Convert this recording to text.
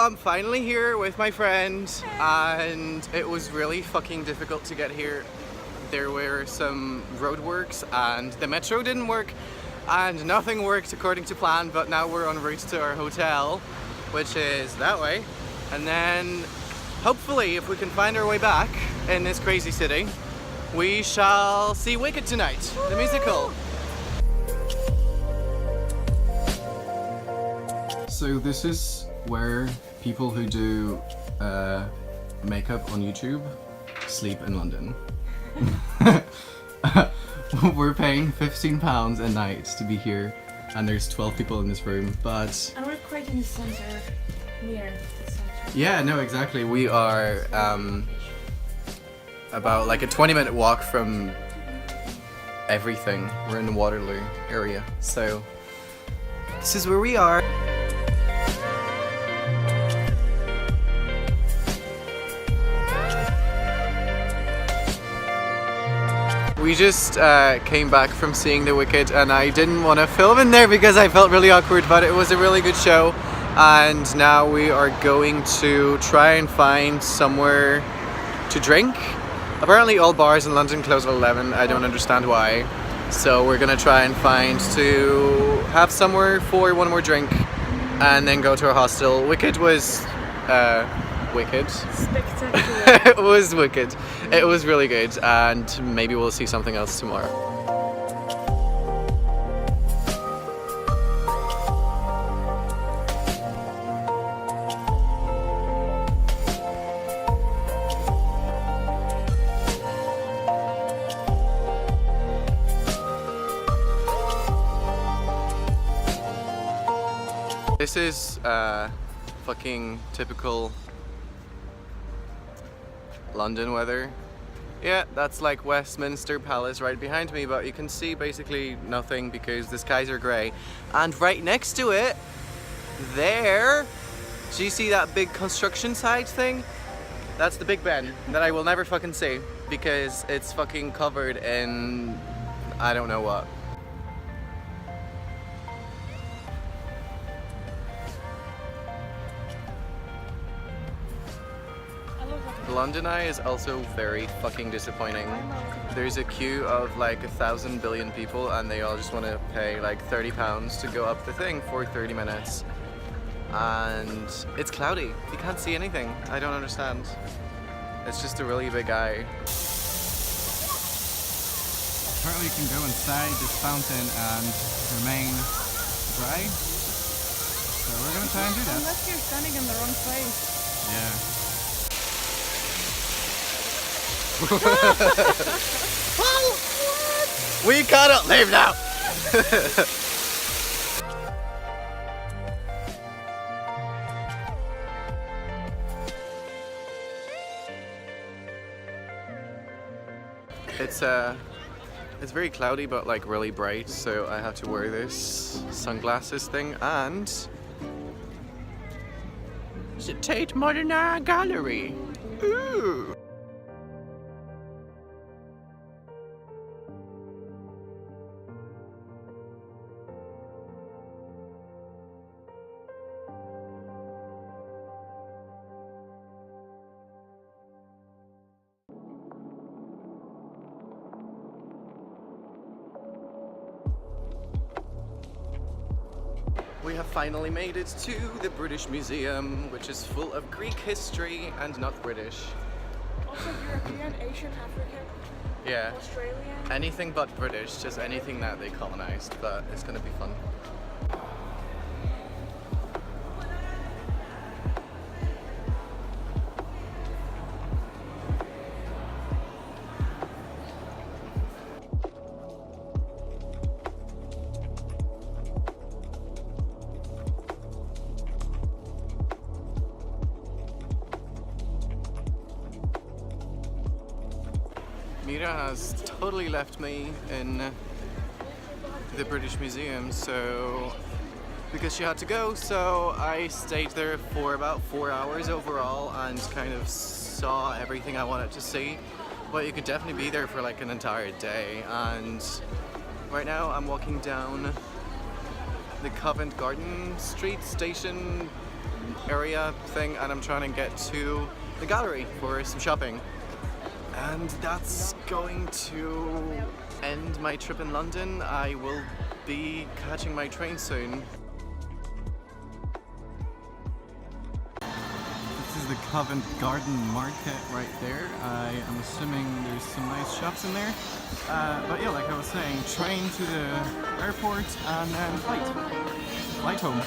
I'm finally here with my friend, and it was really fucking difficult to get here. There were some roadworks and the metro didn't work and nothing worked according to plan, but now we're en route to our hotel, which is that way. And then hopefully if we can find our way back in this crazy city, we shall see Wicked tonight, the musical. So this is where people who do makeup on YouTube sleep in London. We're paying £15 a night to be here, and there's 12 people in this room, but... And we're quite in the center, near the center. Yeah, no, exactly. We are about like a 20-minute walk from everything. We're in the Waterloo area, so this is where we are. We just came back from seeing The Wicked, and I didn't want to film in there because I felt really awkward, but it was a really good show. And now we are going to try and find somewhere to drink. Apparently all bars in London close at 11, I don't understand why. So we're gonna try and find to have somewhere for one more drink and then go to our hostel. Wicked was wicked. Spectacular. It was wicked. It was really good, and maybe we'll see something else tomorrow. This is fucking typical London weather. Yeah, that's like Westminster Palace right behind me, but you can see basically nothing because the skies are grey. And right next to it, there, do you see that big construction site thing? That's the Big Ben that I will never fucking see because it's fucking covered in I don't know what. London Eye is also very fucking disappointing. There's a queue of like 1,000 billion people and they all just want to pay like £30 to go up the thing for 30 minutes. And it's cloudy. You can't see anything. I don't understand. It's just a really big eye. Apparently you can go inside this fountain and remain dry. So we're gonna try and do that. Unless you're standing in the wrong place. Yeah. We cannot leave now! It's very cloudy but like really bright, so I have to wear this sunglasses thing, and it's a Tate Modern Art Gallery. Ooh. We have finally made it to the British Museum, which is full of Greek history and not British. Also European, Asian, African, Yeah. Australian. Anything but British, just anything that they colonized, but it's gonna be fun. Mira has totally left me in the British Museum, so because she had to go, so I stayed there for about 4 hours overall and kind of saw everything I wanted to see. But you could definitely be there for like an entire day, and right now I'm walking down the Covent Garden Street station area thing, and I'm trying to get to the gallery for some shopping. And that's going to end my trip in London. I will be catching my train soon. This is the Covent Garden Market right there. I am assuming there's some nice shops in there. But yeah, like I was saying, train to the airport and then flight home.